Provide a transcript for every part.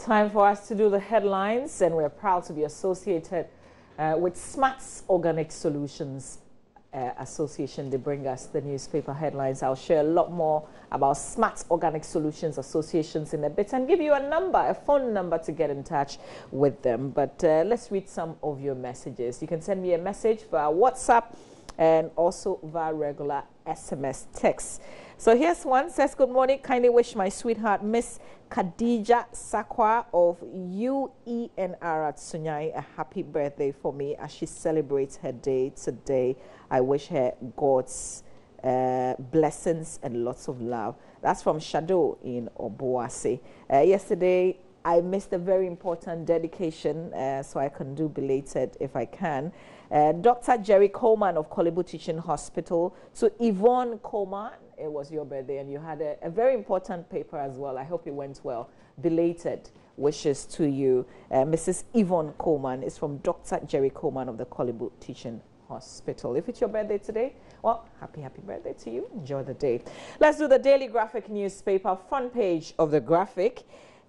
Time for us to do the headlines, and we're proud to be associated with Smarts Organic Solutions Association. They bring us the newspaper headlines. I'll share a lot more about Smarts Organic Solutions Associations in a bit and give you a phone number to get in touch with them. But let's read some of your messages. You can send me a message via WhatsApp and also via regular SMS text. So here's one, says, good morning, kindly wish my sweetheart, Miss Khadija Sakwa of UENR at Sunyai a happy birthday for me as she celebrates her day today. I wish her God's blessings and lots of love. That's from Shadow in Obuasi. Yesterday, I missed a very important dedication, so I can do belated if I can. Dr. Jerry Coleman of Korle Bu Teaching Hospital. So Yvonne Coleman, it was your birthday and you had a very important paper as well. I hope it went well. Belated wishes to you. Mrs. Yvonne Coleman is from Dr. Jerry Coleman of the Korle Bu Teaching Hospital. If it's your birthday today, well, happy birthday to you. Enjoy the day. Let's do the Daily Graphic newspaper front page of the graphic.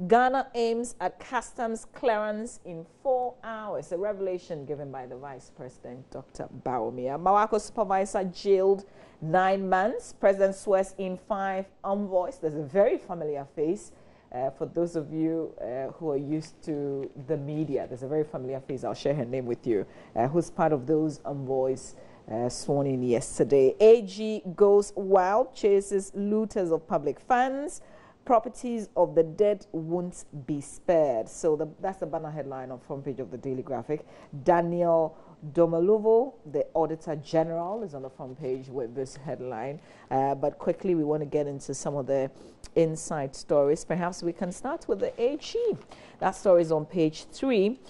Ghana aims at customs clearance in 4 hours. A revelation given by the Vice President, Dr. Bawumia. Mawako supervisor jailed 9 months. President swears in 5 envoys. There's a very familiar face for those of you who are used to the media. There's a very familiar face. I'll share her name with you. Who's part of those envoys sworn in yesterday. AG goes wild, chases looters of public funds. Properties of the dead won't be spared. So that's the banner headline on front page of the Daily Graphic. Daniel Domolovo, the Auditor General, is on the front page with this headline. But quickly, we want to get into some of the inside stories. Perhaps we can start with the AG. That story is on page 3.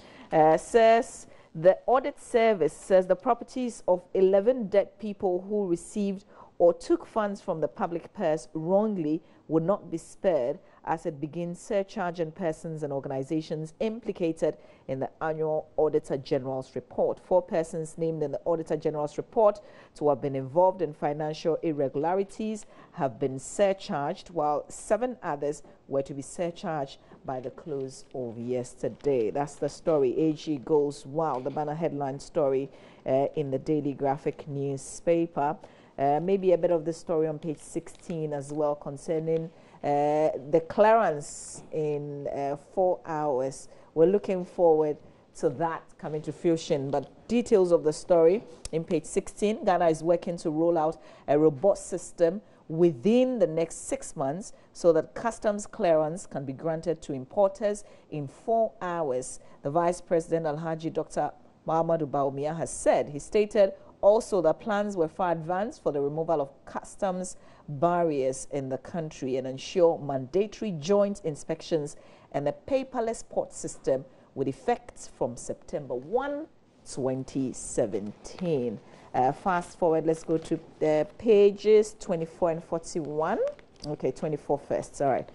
Says the Audit Service says the properties of 11 dead people who received or took funds from the public purse wrongly would not be spared as it begins surcharge on persons and organizations implicated in the annual Auditor General's report. 4 persons named in the Auditor General's report to have been involved in financial irregularities have been surcharged, while 7 others were to be surcharged by the close of yesterday. That's the story. AG goes wild, the banner headline story in the Daily Graphic newspaper. Maybe a bit of the story on page 16 as well concerning the clearance in 4 hours. We're looking forward to that coming to fruition. But details of the story in page 16. Ghana is working to roll out a robust system within the next 6 months so that customs clearance can be granted to importers in 4 hours. The Vice President, Alhaji Dr. Muhammadu Bawumia, has said. He stated also that plans were far advanced for the removal of customs barriers in the country and ensure mandatory joint inspections and a paperless port system with effect from September 1, 2017. Fast forward, let's go to pages 24 and 41. Okay, 24 first, all right.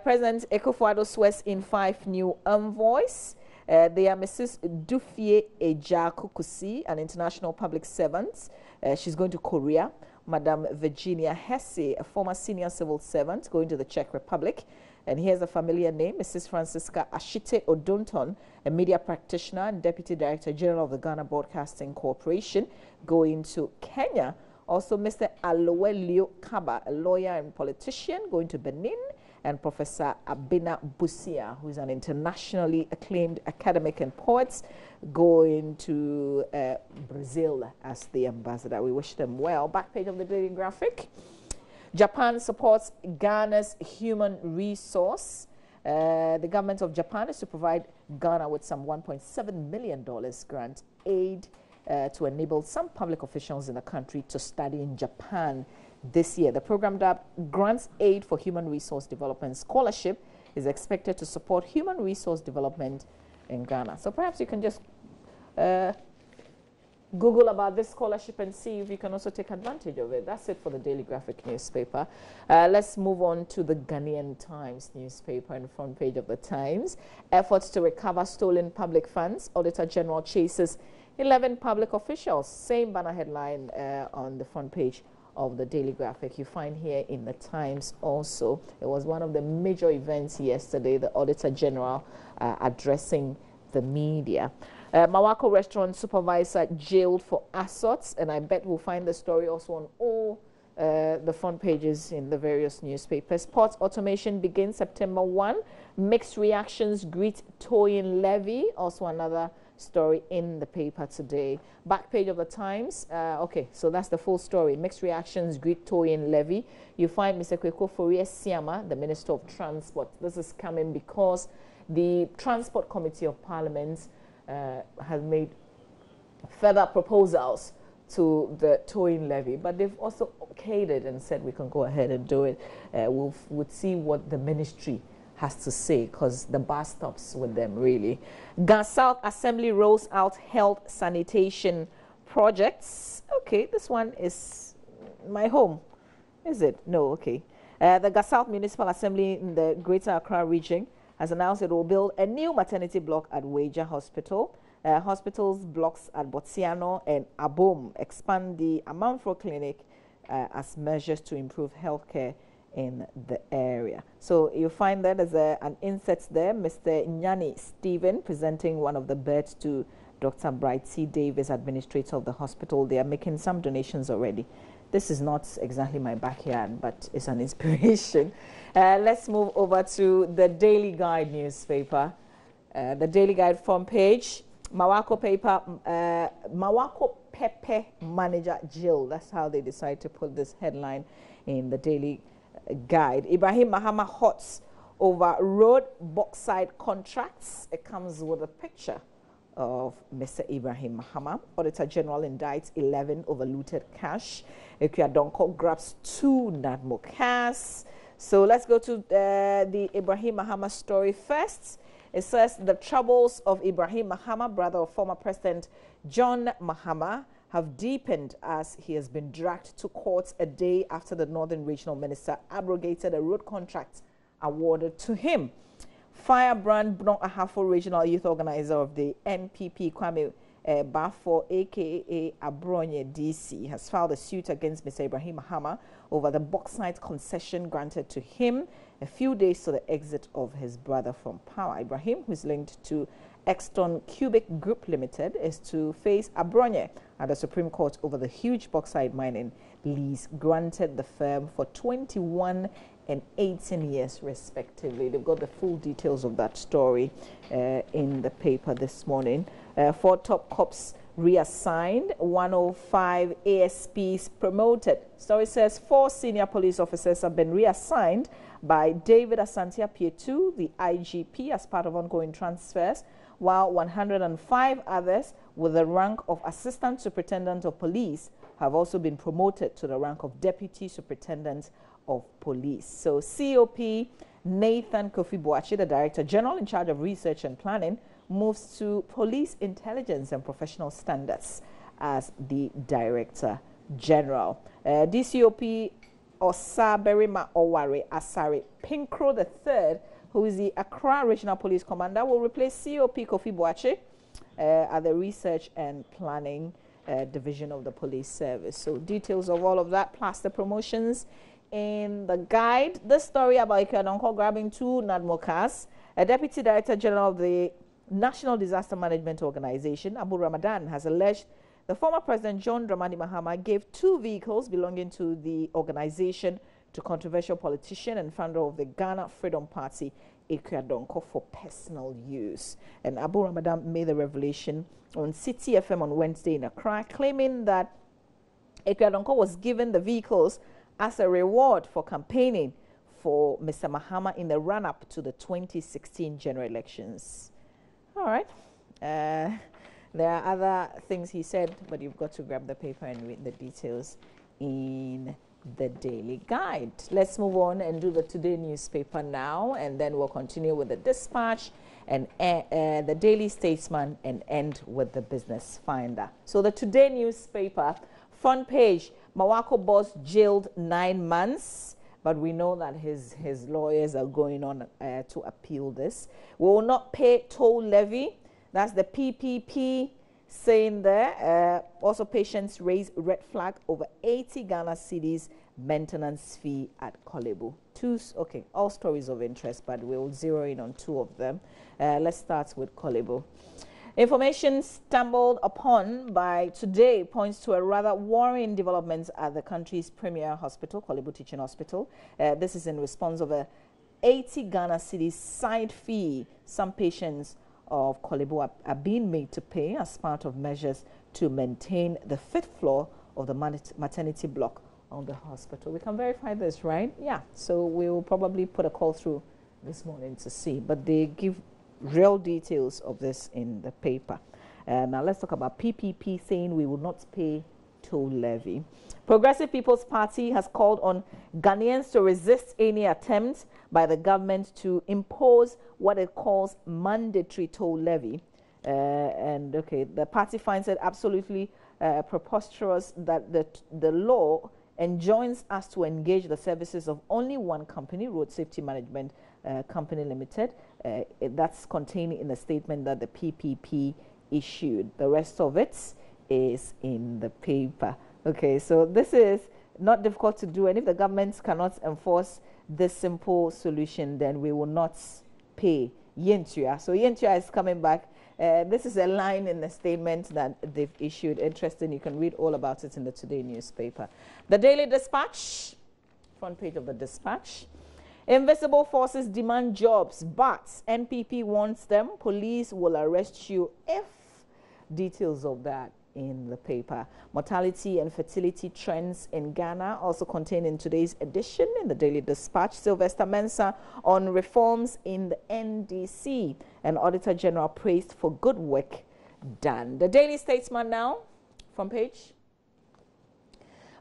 President Akufo-Addo swears in 5 new envoys. They are Mrs. Dufie Eja-Kukusi, an international public servant. She's going to Korea. Madam Virginia Hesse, a former senior civil servant, going to the Czech Republic. And here's a familiar name, Mrs. Francisca Ashite Odonton, a media practitioner and Deputy Director General of the Ghana Broadcasting Corporation, going to Kenya. Also, Mr. Alowelio Kaba, a lawyer and politician, going to Benin. And Professor Abena Busia, who is an internationally acclaimed academic and poet, going to Brazil as the ambassador. We wish them well. Back page of the Daily Graphic. Japan supports Ghana's human resource. The government of Japan is to provide Ghana with some $1.7 million grant aid to enable some public officials in the country to study in Japan this year. The program that grants aid for human resource development scholarship is expected to support human resource development in Ghana. So perhaps you can just Google about this scholarship and see if you can also take advantage of it. That's it for the Daily Graphic newspaper. Let's move on to the Ghanaian Times newspaper on the front page of the Times. Efforts to recover stolen public funds. Auditor General chases 11 public officials. Same banner headline on the front page of the Daily Graphic. You find here in the Times also. It was one of the major events yesterday, the Auditor General addressing the media. Mawako restaurant supervisor jailed for assaults, and I bet we'll find the story also on all the front pages in the various newspapers. Port automation begins September 1. Mixed reactions greet towing levy. Also another story in the paper today. Back page of the Times. Okay, so that's the full story. Mixed reactions greet towing levy. You find Mr. Kweko Forie-Siama, the Minister of Transport. This is coming because the Transport Committee of Parliament has made further proposals to the towing levy, but they've also okayed it and said we can go ahead and do it. We'll see what the ministry has to say, because the bar stops with them, really. Gas South Assembly rolls out health sanitation projects. Okay, this one is my home, is it? No, okay. The Gas South Municipal Assembly in the Greater Accra region has announced it will build a new maternity block at Weija Hospital. Hospitals blocks at Botsiano and Abom expand the Amanfro Clinic as measures to improve healthcare in the area. So you find that there's an insert there, Mr. Nyani Stephen presenting one of the birds to Dr. Bright C. Davis, administrator of the hospital. They are making some donations already. This is not exactly my backyard, but it's an inspiration. Let's move over to the Daily Guide newspaper. The Daily Guide front page. Mawako paper, Mawako Pepe manager jail. That's how they decide to put this headline in the Daily Guide. Ibrahim Mahama hots over road bauxite contracts. It comes with a picture of Mr. Ibrahim Mahama. Auditor General indicts 11 over looted cash. Ekuya Donko grabs 2 NADMO cars. So let's go to the Ibrahim Mahama story first. It says the troubles of Ibrahim Mahama, brother of former President John Mahama, have deepened as he has been dragged to court a day after the Northern Regional Minister abrogated a road contract awarded to him. Firebrand Bnon Ahafo, Regional Youth Organizer of the NPP, Kwame Bafo, aka Abronye DC, has filed a suit against Mr. Ibrahim Mahama over the bauxite concession granted to him a few days to the exit of his brother from power. Ibrahim, who is linked to Exton Cubic Group Limited, is to face Abronye at the Supreme Court over the huge bauxite mining lease granted the firm for 21 and 18 years respectively. They've got the full details of that story in the paper this morning. 4 top cops reassigned, 105 ASPs promoted. Story says 4 senior police officers have been reassigned by David Asante Apietu, the IGP, as part of ongoing transfers, while 105 others with the rank of Assistant Superintendent of Police have also been promoted to the rank of Deputy Superintendent of Police. So COP Nathan Kofi Boachi, the Director General in charge of Research and Planning, moves to Police Intelligence and Professional Standards as the Director General. DCOP Osaberima Oware Asare Pinkro III, who is the Accra Regional Police Commander, will replace COP Kofi Boachi at the Research and Planning Division of the Police Service. So details of all of that, plus the promotions in the guide. This story about Ekuya Donko grabbing 2 NADMO cars. A Deputy Director General of the National Disaster Management Organization, Abu Ramadan, has alleged the former President John Dramani Mahama gave 2 vehicles belonging to the organization to controversial politician and founder of the Ghana Freedom Party, Ekuya Donko, for personal use. And Abu Ramadan made the revelation on City FM on Wednesday in Accra, claiming that Ekuya Donko was given the vehicles as a reward for campaigning for Mr. Mahama in the run-up to the 2016 general elections. All right. There are other things he said, but you've got to grab the paper and read the details in the Daily Guide. Let's move on and do the Today newspaper now, and then we'll continue with the Dispatch and the Daily Statesman and end with the Business Finder. So the Today newspaper, front page, Mawako boss jailed 9 months, but we know that his lawyers are going on to appeal this. We will not pay toll levy. That's the PPP saying there, also patients raise red flag over 80 Ghana cedis maintenance fee at Korle Bu. Okay, all stories of interest, but we'll zero in on two of them. Let's start with Korle Bu. Information stumbled upon by today points to a rather worrying development at the country's premier hospital, Korle Bu Teaching Hospital. This is in response of a 80 Ghana cedis side fee some patients of Korle Bu are being made to pay as part of measures to maintain the fifth floor of the maternity block on the hospital. We can verify this, right? Yeah. So we will probably put a call through this morning to see, but they give real details of this in the paper. Now let's talk about PPP saying we will not pay toll levy. Progressive People's Party has called on Ghanaians to resist any attempt by the government to impose what it calls mandatory toll levy. The party finds it absolutely preposterous that the law enjoins us to engage the services of only one company, Road Safety Management Company Limited. That's contained in the statement that the PPP issued. The rest of it is in the paper. Okay, so this is not difficult to do, and if the government cannot enforce this simple solution, then we will not pay Yentua. So Yentua is coming back. This is a line in the statement that they've issued. Interesting. You can read all about it in the Today newspaper. The Daily Dispatch, front page of the Dispatch. Invisible forces demand jobs, but NPP wants them. Police will arrest you if. Details of that in the paper. Mortality and fertility trends in Ghana also contained in today's edition in the Daily Dispatch. Sylvester Mensah on reforms in the NDC, and Auditor General praised for good work done. The Daily Statesman now, front page.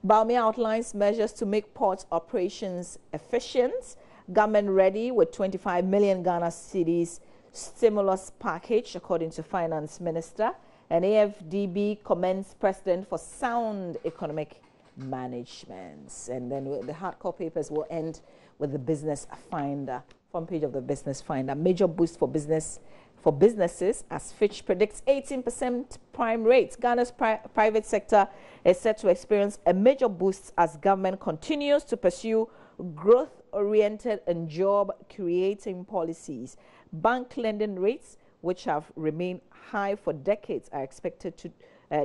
Bawumia outlines measures to make port operations efficient. Government ready with 25 million Ghana cedis stimulus package, according to Finance Minister. And AFDB commends President for sound economic management. And then the hardcore papers will end with the Business Finder, front page of the Business Finder. Major boost for businesses as Fitch predicts 18% prime rates. Ghana's private sector is set to experience a major boost as government continues to pursue growth-oriented and job-creating policies. Bank lending rates, which have remained high for decades, are expected to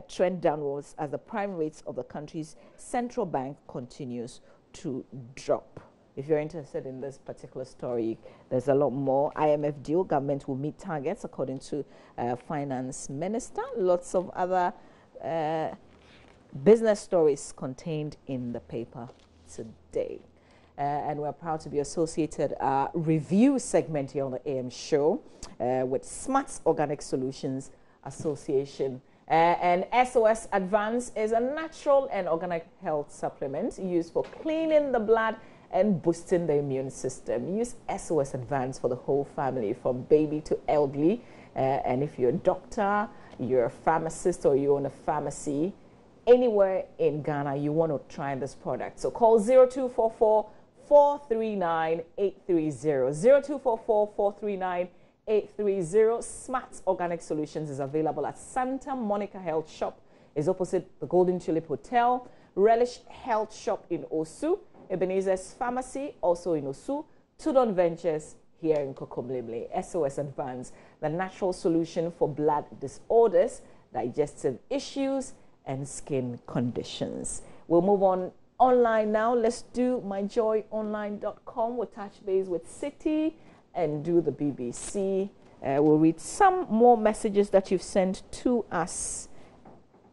trend downwards as the prime rates of the country's central bank continues to drop. If you're interested in this particular story, there's a lot more. IMF deal, government will meet targets, according to Finance Minister. Lots of other business stories contained in the paper today. And we're proud to be associated review segment here on the AM show with Smarts Organic Solutions Association. And SOS Advance is a natural and organic health supplement used for cleaning the blood and boosting the immune system. Use SOS Advance for the whole family, from baby to elderly. And if you're a doctor, you're a pharmacist, or you own a pharmacy, anywhere in Ghana, you want to try this product. So call 0244 439 830. 0244 439 830. Smarts Organic Solutions is available at Santa Monica Health Shop, is opposite the Golden Tulip Hotel. Relish Health Shop in Osu. Ebenezer's Pharmacy, also in Osu. Tudon Ventures here in Kokomlemle. SOS Advance, the natural solution for blood disorders, digestive issues, and skin conditions. We'll move on online now. Let's do myjoyonline.com. We'll touch base with City and do the BBC. We'll read some more messages that you've sent to us,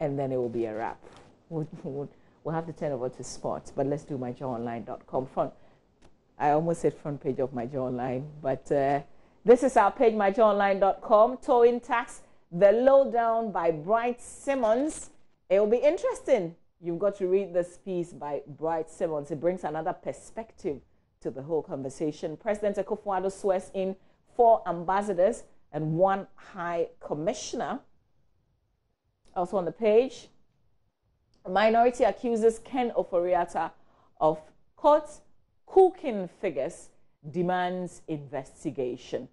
and then it will be a wrap. We'll have to turn over to sports, but let's do myjoyonline.com. I almost said front page of MyJoyOnline, but this is our page, myjoyonline.com. Towing Tax, The Lowdown by Bright Simmons. It will be interesting. You've got to read this piece by Bright Simmons. It brings another perspective to the whole conversation. President Akufo-Addo swears in 4 ambassadors and 1 high commissioner. Also on the page, a minority accuses Ken Ofori-Atta of court cooking figures, demands investigation.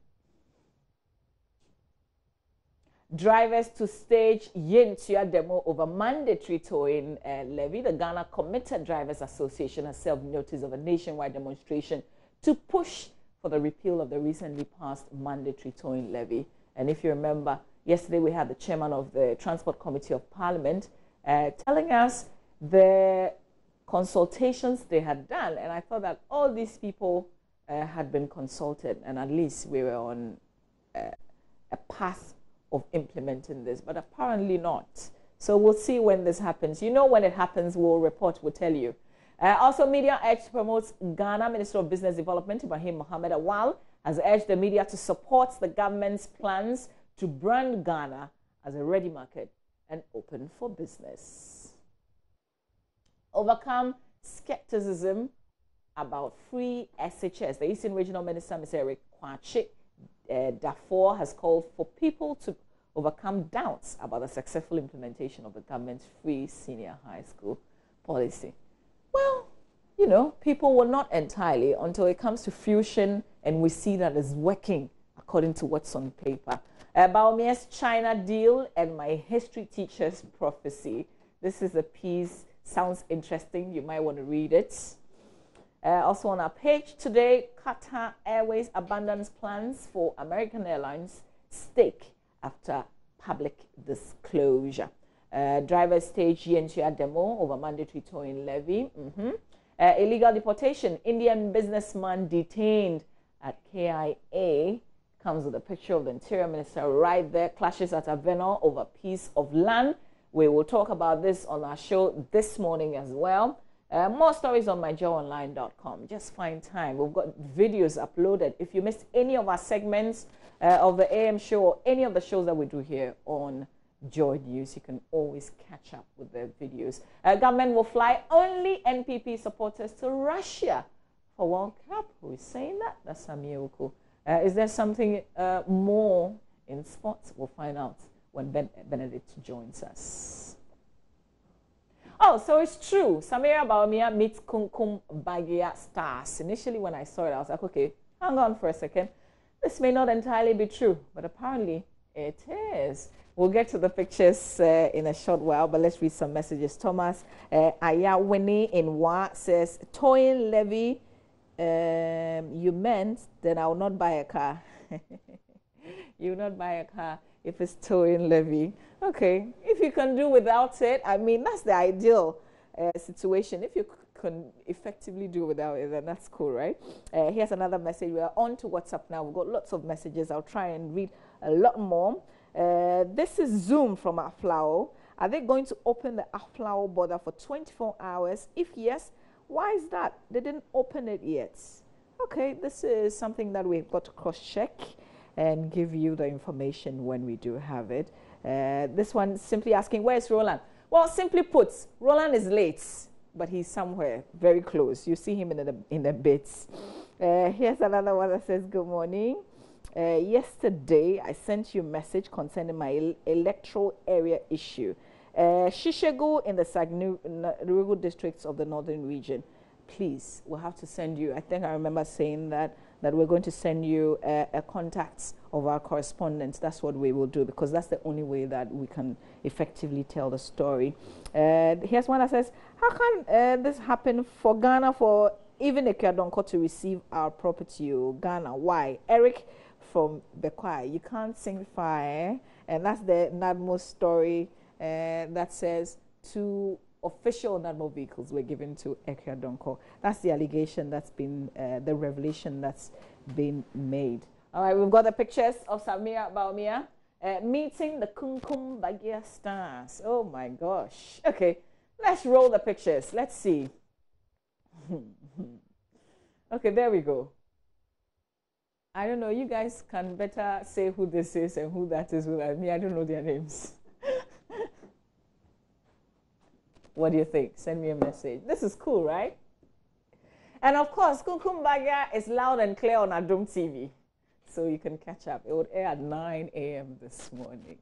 Drivers to stage Yentua demo over mandatory towing levy. The Ghana Commuter Drivers Association has served notice of a nationwide demonstration to push for the repeal of the recently passed mandatory towing levy. And if you remember, yesterday we had the chairman of the Transport Committee of Parliament telling us the consultations they had done. And I thought that all these people had been consulted, and at least we were on a path of implementing this, but apparently not. So we'll see when this happens. You know, when it happens, we'll report, we'll tell you. Also, Media Edge promotes Ghana Minister of Business Development, Ibrahim Mohammed Awal, has urged the media to support the government's plans to brand Ghana as a ready market and open for business. Overcome skepticism about free SHS. The Eastern Regional Minister, Mr. Eric Kwache Dafoe, has called for people to overcome doubts about the successful implementation of the government's free senior high school policy. Well, you know, people will not entirely until it comes to fruition and we see that it's working according to what's on paper. Baomia's China deal and my history teacher's prophecy. This is a piece, sounds interesting. You might want to read it. Also on our page today, Qatar Airways abandons plans for American Airlines stake after public disclosure. Drivers stage Yentua demo over mandatory towing levy. Illegal deportation. Indian businessman detained at KIA. Comes with a picture of the Interior Minister right there. Clashes at Aveno over piece of land. We will talk about this on our show this morning as well. More stories on myjoyonline.com. Just find time. We've got videos uploaded. If you missed any of our segments of the AM show or any of the shows that we do here on Joy News, you can always catch up with the videos. Government will fly only NPP supporters to Russia for World Cup. Who is saying that? That's Samir Uku. Is there something more in sports? We'll find out when Benedict joins us. Oh, so it's true. Samira Baumia meets Kumkum Bagia Stars. Initially, when I saw it, I was like, okay, hang on for a second. This may not entirely be true, but apparently it is. We'll get to the pictures in a short while, but let's read some messages. Thomas Ayawini in Wa says, towing levy, you meant that I will not buy a car. You will not buy a car if it's towing levy. Okay, if you can do without it, I mean, that's the ideal situation. If you can effectively do without it, then that's cool, right? Here's another message. We are on to WhatsApp now. We've got lots of messages. I'll try and read a lot more. This is Zoom from Aflao. Are they going to open the Aflao border for 24 hours? If yes, why is that? They didn't open it yet. Okay, this is something that we've got to cross-check and give you the information when we do have it. This one simply asking, where's Roland? Well, simply put, Roland is late, but he's somewhere very close. You see him in the bits. Here's another one that says, good morning. Yesterday, I sent you a message concerning my electoral area issue. Shishegu in the Sagnurugu districts of the northern region. Please, we'll have to send you, I think I remember saying that we're going to send you a contacts of our correspondents. That's what we will do, because that's the only way that we can effectively tell the story. Here's one that says, how can this happen for Ghana, for even Ekadonko to receive our property? Ghana, why? Eric from Bekwai, you can't sing fire. And that's the NADMO story that says two official NADMO vehicles were given to Ekadonko. That's the allegation that's been, the revelation that's been made. All right, we've got the pictures of Samira Baumia meeting the Kumkum Bagia Stars. Oh my gosh. Okay, let's roll the pictures. Let's see. Okay, there we go. I don't know, you guys can better say who this is and who that is with me. I don't know their names. What do you think? Send me a message. This is cool, right? And of course, Kumkum Bagia is loud and clear on Adom TV. So you can catch up. It would air at 9 a.m. this morning.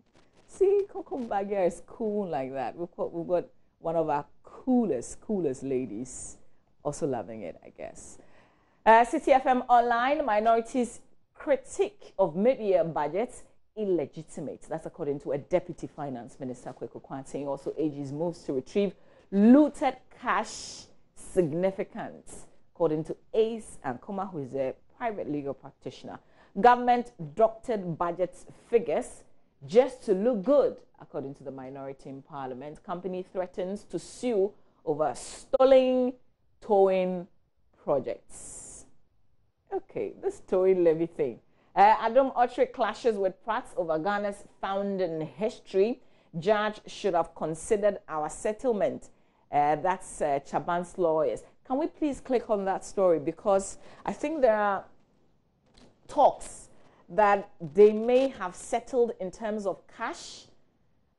See, Kumkum Bagia is cool like that. We've got one of our coolest ladies also loving it, I guess. City FM Online, minorities' critique of mid-year budgets illegitimate. That's according to a Deputy Finance Minister, Kweku Kwanten. Also urges moves to retrieve looted cash significant, according to Ace Ankoma, who is a private legal practitioner. Government doctored budget figures just to look good, according to the minority in Parliament. Company threatens to sue over stolen towing projects. Okay, this towing levy thing. Adam Ottray clashes with Pratt over Ghana's founding history. Judge should have considered our settlement. That's Chaban's lawyers. Can we please click on that story? Because I think there are talks that they may have settled in terms of cash,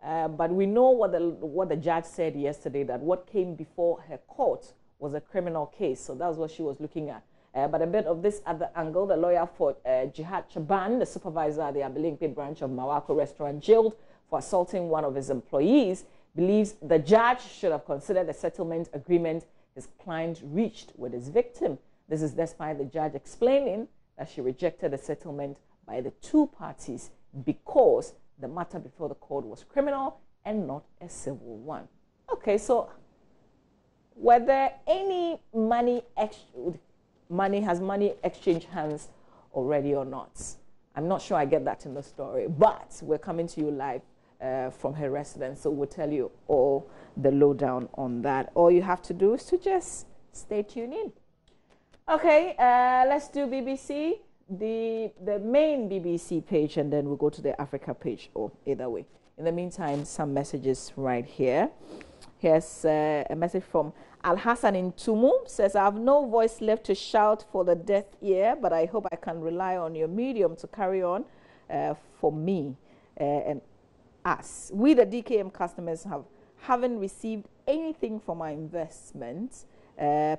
but we know what the judge said yesterday, that what came before her court was a criminal case. So that's what she was looking at. But a bit of this other angle, the lawyer for Jihad Chaban, the supervisor at the Abilinkpe branch of Mawako restaurant, jailed for assaulting one of his employees, believes the judge should have considered the settlement agreement his client reached with his victim. This is despite the judge explaining that she rejected the settlement by the two parties because the matter before the court was criminal and not a civil one. Okay, so were there any money exchanged hands already or not? I'm not sure I get that in the story, but we're coming to you live from her residence, so we'll tell you all the lowdown on that. All you have to do is to just stay tuned in. Okay, let's do BBC, the main BBC page, and then we'll go to the Africa page, or either way. In the meantime, some messages right here. Here's a message from Al Hassan in Tumu. Says, I have no voice left to shout for the deaf ear, but I hope I can rely on your medium to carry on for me and us. We, the DKM customers, haven't received anything from our investment.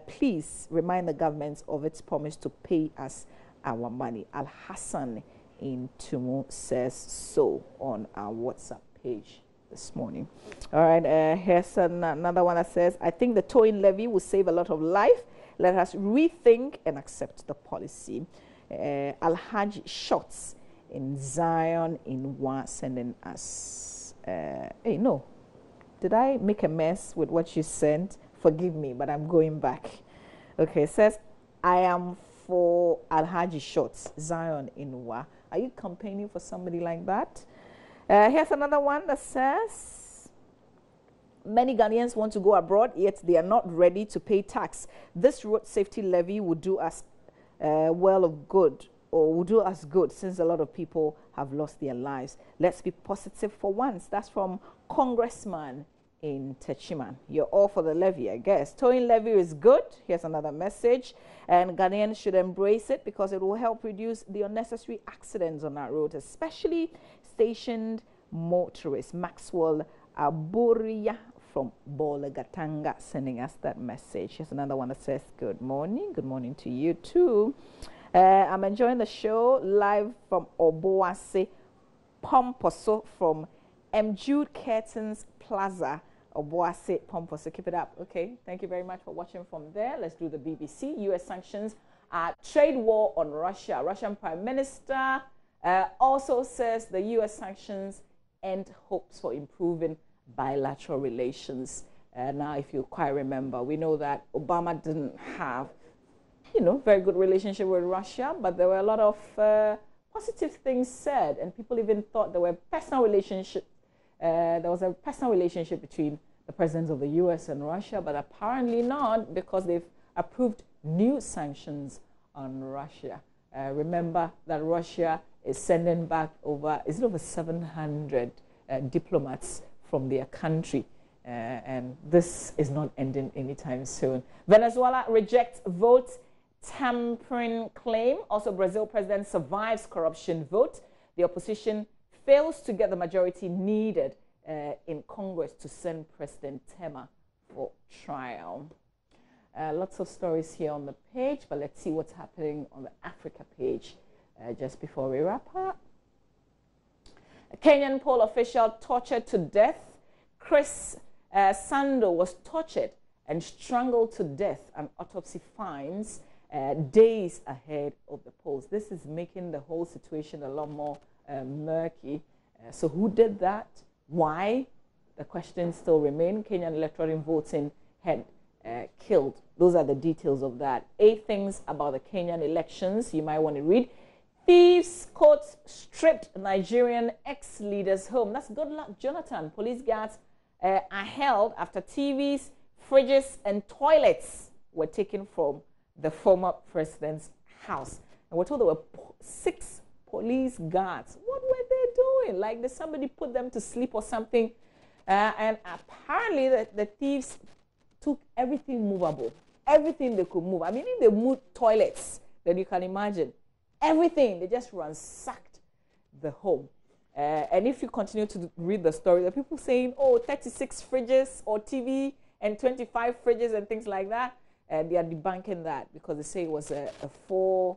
Please remind the government of its promise to pay us our money. Al Hassan in Tumu says so on our WhatsApp page this morning. All right, here's another one that says, I think the towing levy will save a lot of life. Let us rethink and accept the policy. Al-Hajj Shots in Zion in Wa sending us. Hey, no. Did I make a mess with what you sent? Forgive me, but I'm going back. Okay, it says, I am for Al-Hajj Shots, Zion in Wa. Are you campaigning for somebody like that? Here's another one that says, many Ghanaians want to go abroad, yet they are not ready to pay tax. This road safety levy would do us well of good, or would do us good, since a lot of people have lost their lives. Let's be positive for once. That's from Congressman in Techiman. You're all for the levy, I guess. Towing levy is good. Here's another message. And Ghanaians should embrace it because it will help reduce the unnecessary accidents on our road, especially stationed motorists. Maxwell Aburia from Bolegatanga sending us that message. Here's another one that says, good morning. Good morning to you too. I'm enjoying the show live from Obuasi Pomposo from M. Jude Curtains Plaza, Obuasi Pomposo. Keep it up. Okay, thank you very much for watching from there. Let's do the BBC. U.S. sanctions trade war on Russia. Russian Prime Minister also says the U.S. sanctions end hopes for improving bilateral relations. Now, if you quite remember, we know that Obama didn't have, very good relationship with Russia, but there were a lot of positive things said, and people even thought there were personal relationship. There was a personal relationship between the presidents of the U.S. and Russia, but apparently not, because they've approved new sanctions on Russia. Remember that Russia is sending back over 700 diplomats from their country, and this is not ending anytime soon. Venezuela rejects vote tampering claim. Also, Brazil president survives corruption vote. The opposition fails to get the majority needed in Congress to send President Temer for trial. Lots of stories here on the page, but let's see what's happening on the Africa page just before we wrap up. A Kenyan poll official tortured to death. Chris Sando was tortured and strangled to death. An autopsy finds days ahead of the polls. This is making the whole situation a lot more murky. So who did that? Why? The questions still remain. Kenyan electoral voting had killed. Those are the details of that. 8 things about the Kenyan elections you might want to read. Thieves caught stripped Nigerian ex-leaders home. That's Goodluck Jonathan. Police guards are held after TVs, fridges, and toilets were taken from the former president's house. And we're told there were 6 police guards. What were they doing? Like, did somebody put them to sleep or something? And apparently the thieves took everything movable, everything they could move. I mean, if they moved toilets, then you can imagine. Everything, they just ransacked the home. And if you continue to read the story, there are people saying, oh, 36 fridges or TV and 25 fridges and things like that. And they are debunking that because they say it was a 4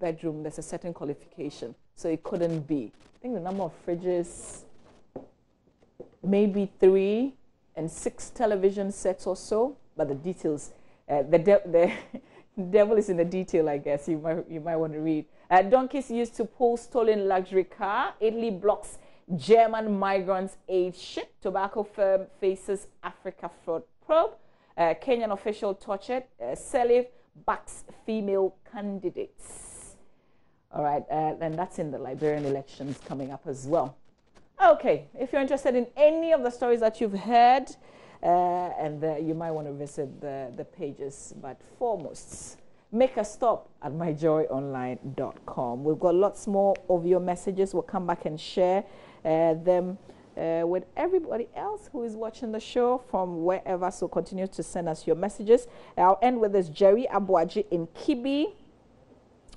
bedroom. There's a certain qualification. So it couldn't be. I think the number of fridges, maybe 3 and 6 television sets or so. But the details, the devil is in the detail, I guess. You might want to read. Donkeys used to pull stolen luxury car. Italy blocks German migrants' aid ship. Tobacco firm faces Africa fraud probe. Kenyan official tortured. Salif backs female candidates. All right, and that's in the Liberian elections coming up as well. Okay, if you're interested in any of the stories that you've heard, you might want to visit the pages, but foremost, make a stop at myjoyonline.com. We've got lots more of your messages. We'll come back and share them with everybody else who is watching the show from wherever, so continue to send us your messages. I'll end with this. Jerry Abuaji in Kibi.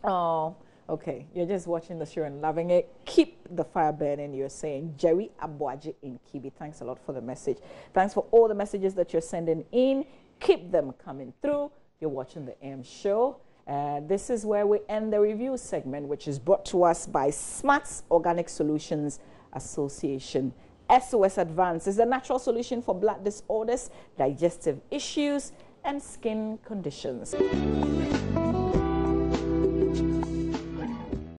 Oh, okay, you're just watching the show and loving it. Keep the fire burning, you're saying. Jerry Abuaji in Kibi. Thanks a lot for the message. Thanks for all the messages that you're sending in. Keep them coming through. You're watching the AM show. This is where we end the review segment, which is brought to us by SMARTS Organic Solutions Association. SOS Advance is the natural solution for blood disorders, digestive issues, and skin conditions.